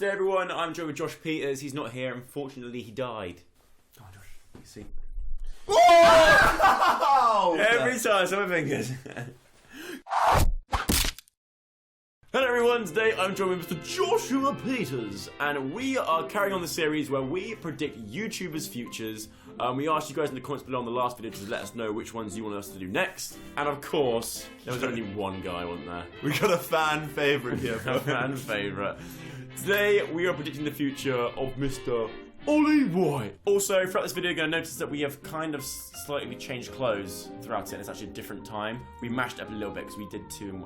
Today, everyone, I'm Joe with Josh Peters. He's not here. Unfortunately, he died. Oh, Josh, you see? Whoa! Every time, so my fingers. Hello everyone, today I'm joined with Mr. Joshua Peters, and we are carrying on the series where we predict YouTubers' futures. We asked you guys in the comments below on the last video to let us know which ones you want us to do next. And of course, there was only one guy, wasn't there? We got a fan favourite here. A fan favourite. Today we are predicting the future of Mr. Ollie White. Also, throughout this video, you're going to notice that we have kind of slightly changed clothes throughout it. It's actually a different time. We mashed it up a little bit because we did two and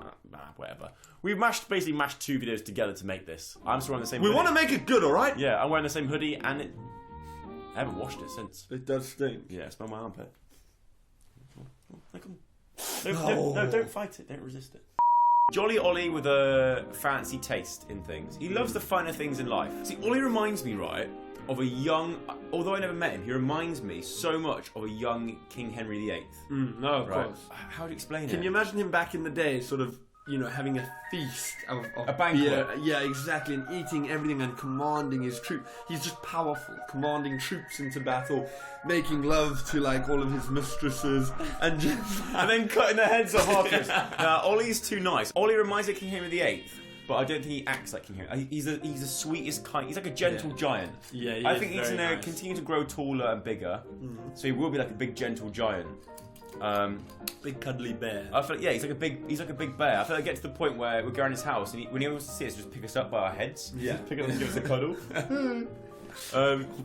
whatever. We basically mashed two videos together to make this. I'm still wearing the same hoodie. We want to make it good, alright? Yeah, I'm wearing the same hoodie and I haven't washed it since. It does stink. Yeah, it smelled my armpit. No, don't fight it. Don't resist it. Jolly Ollie with a fancy taste in things. He loves the finer things in life. See, Ollie reminds me, right, of a young, although I never met him, he reminds me so much of a young King Henry VIII. No, of course. How do you explain it? Can you imagine him back in the day, sort of, you know, having a feast of a banquet? beer? Yeah, exactly, and eating everything and commanding his troops. He's just powerful, commanding troops into battle, making love to like all of his mistresses, and just and then cutting their heads off afterwards. Now, Ollie's too nice. Ollie reminds me of King Henry VIII. But I don't think he acts like King Henry. He's the sweetest kind. He's like a gentle giant. Yeah, I think he's gonna continue to grow taller and bigger. So he will be like a big gentle giant. Big cuddly bear. I feel like, yeah, he's like a big bear. I feel like I get to the point where we go around his house and when he wants to see us, just pick us up by our heads. Yeah, pick us up and give us a cuddle.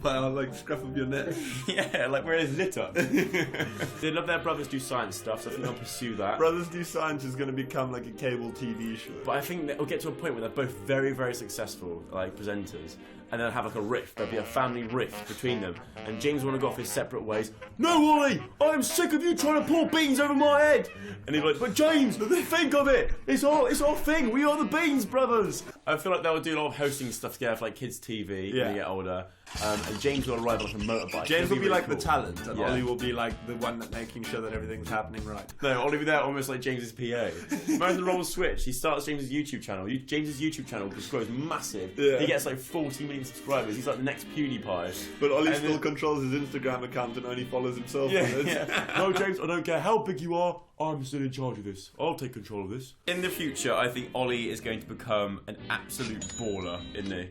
By our like scruff of your neck. Yeah, like we're his litter. They love their brothers do science stuff, so I think I'll pursue that. Brothers Do Science is going to become like a cable TV show. But I think that it'll get to a point where they're both very, very successful, like presenters, and they'll have like a rift. There'll be a family rift between them, and James will want to go off his separate ways. No, Ollie, I'm sick of you trying to pour beans over my head. And he'll be like, but James, think of it. It's our thing. We are the Beans Brothers. I feel like they'll do a lot of hosting stuff together for like kids' TV when they get older. And James will arrive on like a motorbike. James will be really like cool. the talent, and Ollie will be like the one that making sure that everything's happening right. No, Ollie will be there almost like James's PA. Imagine the role switch. He starts James's YouTube channel. James's YouTube channel just grows massive. Yeah. He gets like 40 million subscribers. He's like the next PewDiePie. But Ollie still controls his Instagram account and only follows himself. Yeah. No, James, I don't care how big you are. I'm still in charge of this. I'll take control of this. In the future, I think Ollie is going to become an absolute baller, isn't he?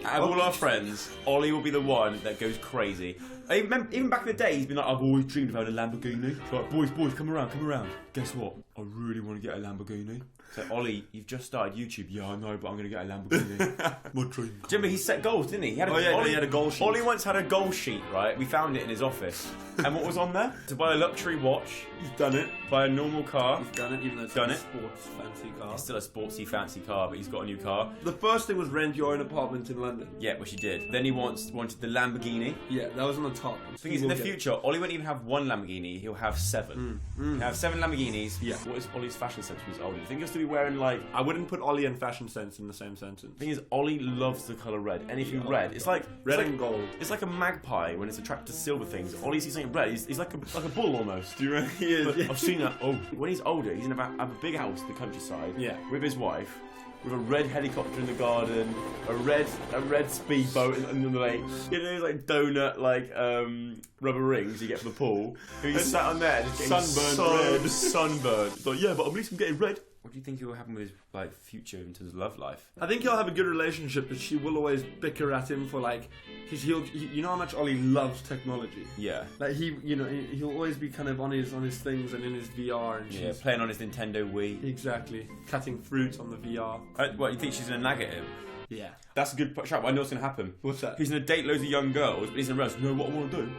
Out of all our friends, Ollie will be the one that goes crazy. Even back in the day, he's been like, I've always dreamed about a Lamborghini. Like, boys, come around. Guess what? I really want to get a Lamborghini. So, Ollie, you've just started YouTube. Yeah, I know, but I'm going to get a Lamborghini. My dream. Remember, he set goals, didn't he? He had a goal sheet. Ollie once had a goal sheet, right? We found it in his office. And what was on there? To buy a luxury watch. He's done it. Buy a normal car. He's done it, even though it's a sports fancy car. It's still a sportsy fancy car, but he's got a new car. The first thing was rent your own apartment in London. Yeah, which he did. Then he wanted the Lamborghini. Yeah, that was on the top. The thing is, in the future, Ollie won't even have one Lamborghini, he'll have 7. He'll have 7 Lamborghinis. Yeah. What is Ollie's fashion sense when he's older? Do you think he'll still be wearing like... I wouldn't put Ollie and fashion sense in the same sentence. The thing is, Ollie loves the colour red. Anything red. It's like... Red and gold. It's like a magpie when it's attracted to silver things. Ollie sees something red, he's like a bull almost. Do you remember? He is. Yeah. I've seen that. Oh, when he's older, he's going to have a big house in the countryside. Yeah. With his wife. With a red helicopter in the garden, a red speedboat in the lake. You know those like donut rubber rings you get for the pool. He's sat on there just getting sunburned. It's like, yeah, but at least I'm getting red. What do you think will happen with his like future in terms of love life? I think he'll have a good relationship, but she will always bicker at him for like, because you know how much Ollie loves technology. Yeah. Like he'll always be kind of on his things and in his VR and she's playing on his Nintendo Wii. Exactly. Cutting fruit on the VR. What, you think she's gonna nag at him? Yeah. That's a good shout. I know what's gonna happen. What's that? He's gonna date loads of young girls, but he's gonna realise, you know what I want to do,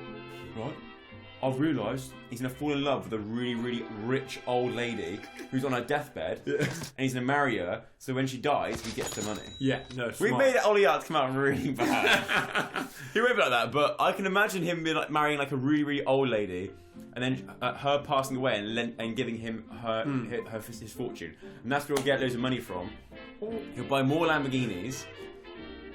right? I've realised he's going to fall in love with a really, really rich old lady who's on her deathbed, and he's going to marry her, so when she dies, he gets the money. Yeah, no, We've made Ollie out to come out really bad. He won't be like that, but I can imagine him being like marrying like a really, really old lady, and then her passing away and giving him his fortune. And that's where he'll get loads of money from. He'll buy more Lamborghinis.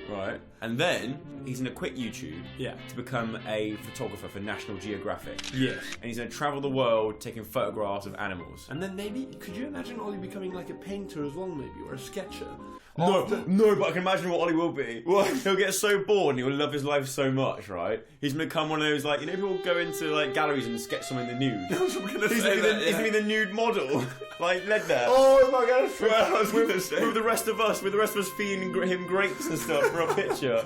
Right, and then he's going to quit YouTube to become a photographer for National Geographic. Yeah. And he's going to travel the world taking photographs of animals. And then maybe, could you imagine Ollie becoming like a painter as well, maybe, or a sketcher? No, but I can imagine what Ollie will be. What? He'll get so bored and he'll love his life so much, right? He's gonna become one of those, like, you know, people go into like galleries and sketch someone in the nude. I was gonna He's say gonna be the nude model, like led there. Oh my god, that's what I was gonna say. With the rest of us feeding him grapes and stuff for a picture.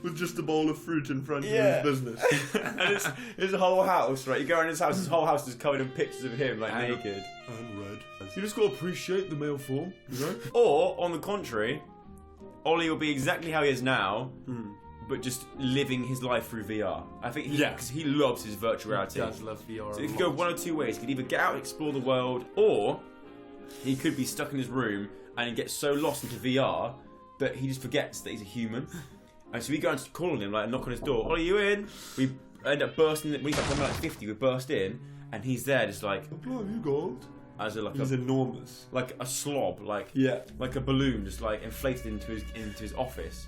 With just a bowl of fruit in front of his business. And it's his whole house, right? You go around his house, his whole house is covered in pictures of him, like naked. And red. You just gotta appreciate the male form, you know? Or, on the contrary, Ollie will be exactly how he is now, but just living his life through VR. I think because he loves his virtual reality. He does love VR. So it could go one of two ways. He could either get out and explore the world, or he could be stuck in his room and he gets so lost into VR that he just forgets that he's a human. And so we go and call on him, like, knock on his door. Ollie, you in? We end up bursting. We got like 50. We burst in, and he's there, just like. Oh, you gold. He's enormous, like a slob, like a balloon, just like inflated into his office,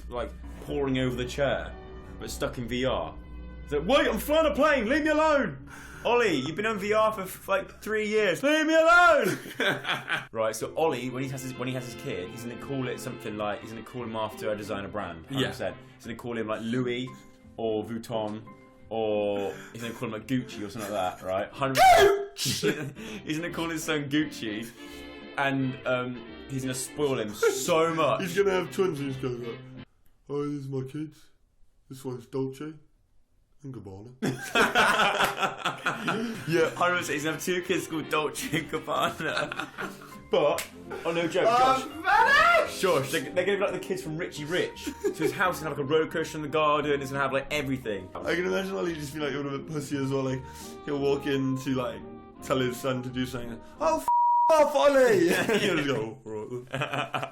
like pouring over the chair, but stuck in VR. So wait, I'm flying a plane. Leave me alone, Ollie. You've been on VR for like 3 years. Leave me alone. Right. So Ollie, when he has his kid, he's gonna call it something like he's gonna call him after a designer brand. 100%. He's gonna call him like Louis or Vuitton. Or he's gonna call him like Gucci or something like that, right? Gucci! He's gonna call his son Gucci, and he's gonna spoil him so much. He's gonna have twins and he's gonna go, oh, these are my kids. This one's Dolce and Gabbana. Yeah, 100%. He's gonna have 2 kids called Dolce and Gabbana. But, oh no joke, Josh, they're gonna be like the kids from Richie Rich. So his house is gonna have like a roller coaster in the garden, it's gonna have like everything. I can imagine Ollie just be like a little bit pussy as well, like he'll walk in to like tell his son to do something, oh off Ollie! He'll just go, right.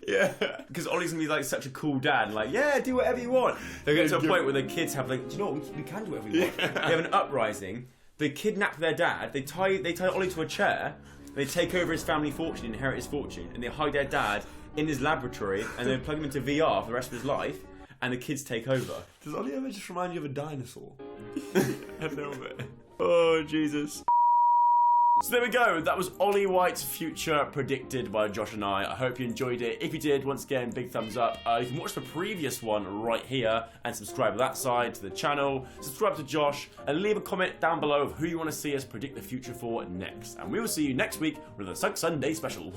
Yeah. Because Ollie's gonna be like such a cool dad, like, yeah, do whatever you want. They'll get to a point where the kids have like, do you know what, we can do whatever we want. They have an uprising, they kidnap their dad, they tie Ollie to a chair, they take over his family fortune, inherit his fortune, and they hide their dad in his laboratory, and then plug him into VR for the rest of his life, and the kids take over. Does Ollie ever just remind you of a dinosaur? A little bit. Oh, Jesus. So there we go, that was Ollie White's future predicted by Josh and I. I hope you enjoyed it. If you did, once again, big thumbs up. You can watch the previous one right here and subscribe to that side to the channel. Subscribe to Josh and leave a comment down below of who you want to see us predict the future for next. And we will see you next week with a Sunday special.